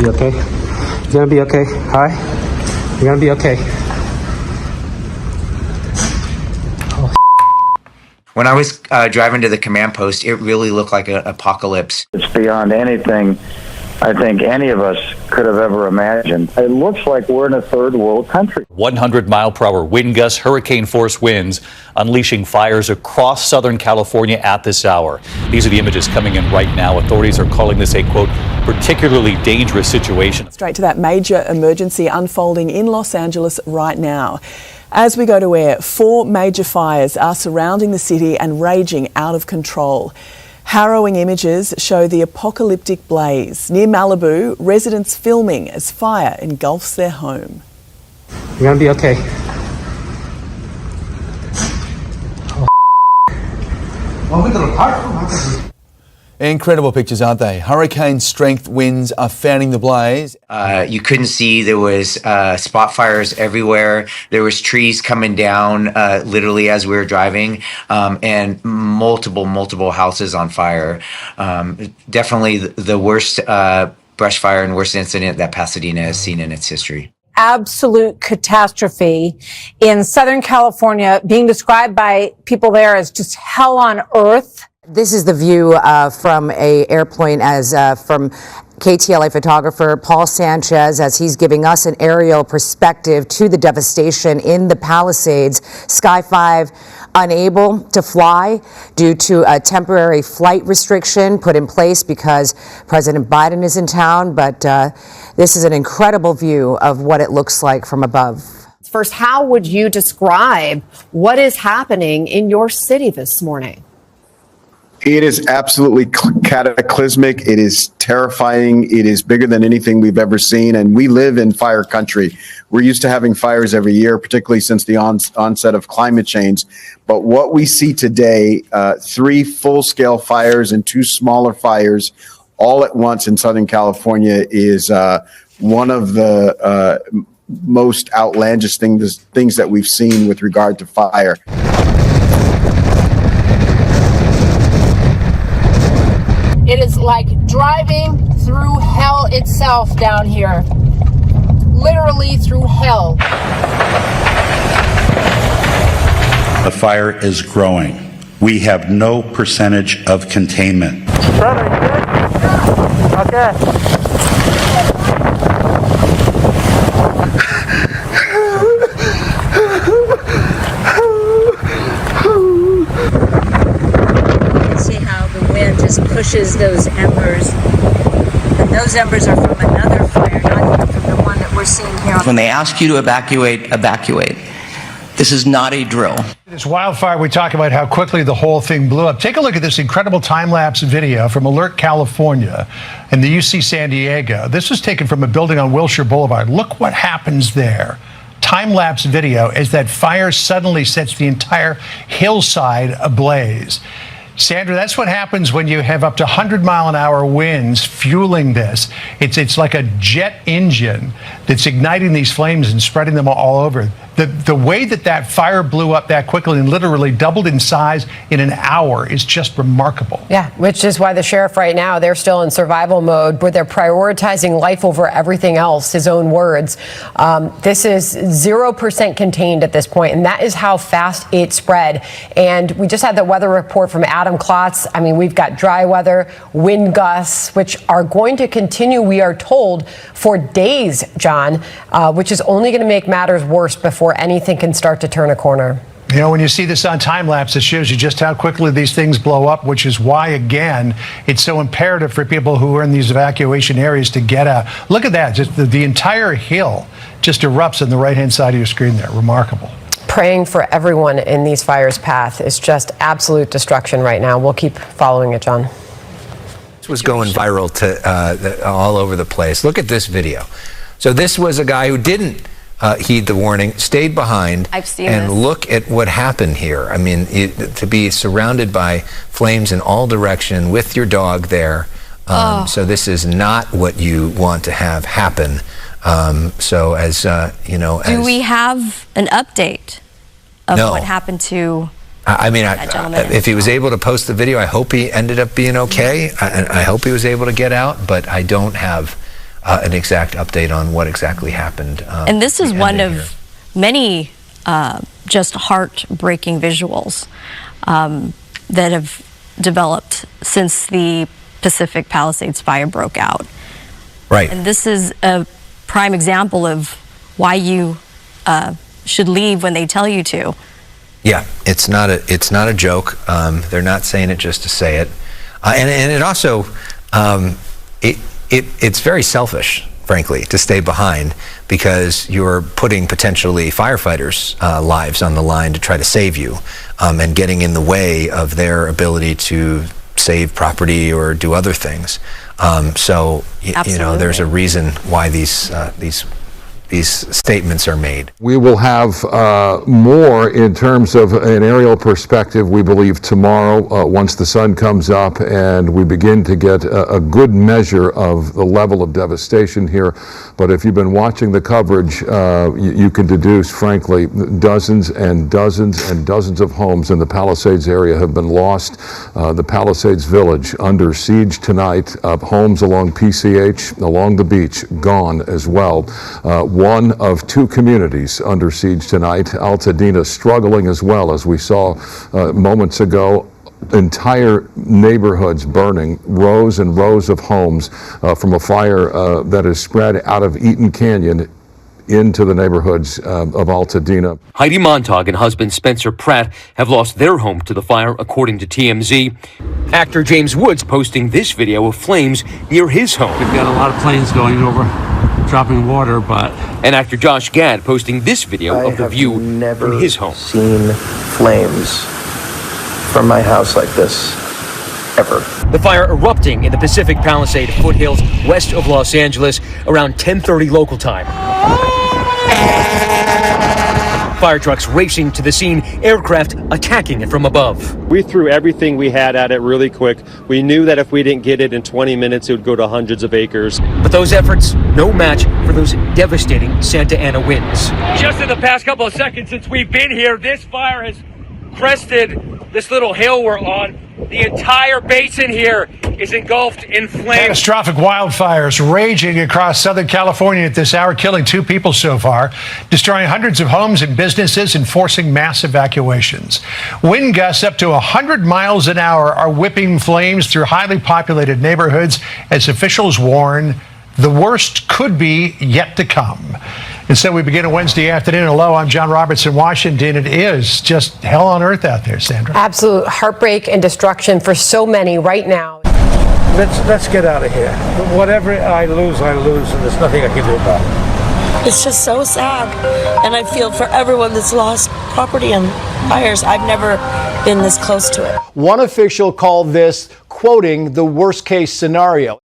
You okay? You're gonna be okay. All right? You're gonna be okay. When I was driving to the command post, it really looked like an apocalypse. It's beyond anything I think any of us could have ever imagined. It looks like we're in a third world country. 100-mile-per-hour wind gusts, hurricane-force winds, unleashing fires across Southern California at this hour. These are the images coming in right now. Authorities are calling this a, quote, particularly dangerous situation. Straight to that major emergency unfolding in Los Angeles right now. As we go to air, 4 major fires are surrounding the city and raging out of control. Harrowing images show the apocalyptic blaze. Near Malibu, residents filming as fire engulfs their home. You're gonna be okay. Incredible pictures, aren't they? Hurricane strength winds are fanning the blaze. You couldn't see. There was spot fires everywhere. There was trees coming down literally as we were driving, and multiple houses on fire. Definitely the worst brush fire and worst incident that Pasadena has seen in its history. Absolute catastrophe in Southern California, being described by people there as just hell on earth. This is the view from a airplane as from KTLA photographer Paul Sanchez as he's giving us an aerial perspective to the devastation in the Palisades. Sky 5 unable to fly due to a temporary flight restriction put in place because President Biden is in town. But this is an incredible view of what it looks like from above. First, how would you describe what is happening in your city this morning? It is absolutely cataclysmic. It is terrifying. It is bigger than anything we've ever seen. And we live in fire country. We're used to having fires every year, particularly since the onset of climate change. But what we see today, 3 full-scale fires and 2 smaller fires all at once in Southern California is one of the most outlandish things that we've seen with regard to fire. It is like driving through hell itself down here. Literally through hell. The fire is growing. We have no percentage of containment. Okay. Just pushes those embers, and those embers are from another fire, not even from the one that we're seeing here. When they ask you to evacuate, evacuate. This is not a drill. This wildfire, we talk about how quickly the whole thing blew up. Take a look at this incredible time-lapse video from Alert, California and the UC San Diego. This was taken from a building on Wilshire Boulevard. Look what happens there. Time-lapse video as that fire suddenly sets the entire hillside ablaze. Sandra, that's what happens when you have up to 100-mile-an-hour winds fueling this. It's like a jet engine that's igniting these flames and spreading them all over. The way that fire blew up that quickly and literally doubled in size in an hour is just remarkable. Yeah, which is why the sheriff right now, they're still in survival mode, where they're prioritizing life over everything else, his own words. This is 0% contained at this point, and that is how fast it spread. And we just had the weather report from Adam Klotz. I mean, we've got dry weather, wind gusts, which are going to continue, we are told, for days, John, which is only going to make matters worse before anything can start to turn a corner. You know, when you see this on time lapse, it shows you just how quickly these things blow up, which is why, again, it's so imperative for people who are in these evacuation areas to get out. Look at that. Just the entire hill just erupts on the right-hand side of your screen there. Remarkable. Praying for everyone in these fires' path is just absolute destruction right now. We'll keep following it, John. This was going viral to all over the place. Look at this video. So this was a guy who didn't heed the warning, stayed behind. I've seen and this. Look at what happened here. I mean, to be surrounded by flames in all direction with your dog there. So this is not what you want to have happen. So as you know, do we have an update of No. what happened to? I mean, that gentleman? if he was able to post the video, I hope he ended up being okay. I hope he was able to get out, but I don't have an exact update on what exactly happened. And this is one of here. many just heartbreaking visuals that have developed since the Pacific Palisades fire broke out. Right. And this is a prime example of why you should leave when they tell you to. Yeah, it's not a joke. They're not saying it just to say it, and it also it's very selfish, frankly, to stay behind, because you're putting potentially firefighters' lives on the line to try to save you, and getting in the way of their ability to save property or do other things. So you know, there's a reason why these statements are made. We will have more in terms of an aerial perspective, we believe, tomorrow once the sun comes up and we begin to get a good measure of the level of devastation here. But if you've been watching the coverage, you can deduce, frankly, dozens and dozens and dozens of homes in the Palisades area have been lost. The Palisades Village under siege tonight, homes along PCH, along the beach, gone as well. One of two communities under siege tonight. Altadena struggling as well, as we saw moments ago. Entire neighborhoods burning, rows and rows of homes from a fire that has spread out of Eaton Canyon into the neighborhoods of Altadena. Heidi Montag and husband Spencer Pratt have lost their home to the fire, according to TMZ. Actor James Woods posting this video of flames near his home. We've got a lot of planes going over, dropping water, but... And actor Josh Gad posting this video of the view from his home. Seen flames from my house like this ever. The fire erupting in the Pacific Palisade foothills west of Los Angeles around 10:30 local time. Fire trucks racing to the scene, aircraft attacking it from above. We threw everything we had at it really quick. We knew that if we didn't get it in 20 minutes, it would go to hundreds of acres. But those efforts, no match for those devastating Santa Ana winds. Just in the past couple of seconds since we've been here, this fire has crested this little hill we're on. The entire basin here is engulfed in flames. Catastrophic wildfires raging across Southern California at this hour, killing 2 people so far, destroying hundreds of homes and businesses and forcing mass evacuations. Wind gusts up to 100 miles an hour are whipping flames through highly populated neighborhoods as officials warn the worst could be yet to come. And so we begin a Wednesday afternoon. Hello, I'm John Roberts in Washington. It is just hell on earth out there, Sandra. Absolute heartbreak and destruction for so many right now. Let's get out of here. Whatever I lose, and there's nothing I can do about it. It's just so sad, and I feel for everyone that's lost property and fires. I've never been this close to it. One official called this, quoting, the worst case scenario.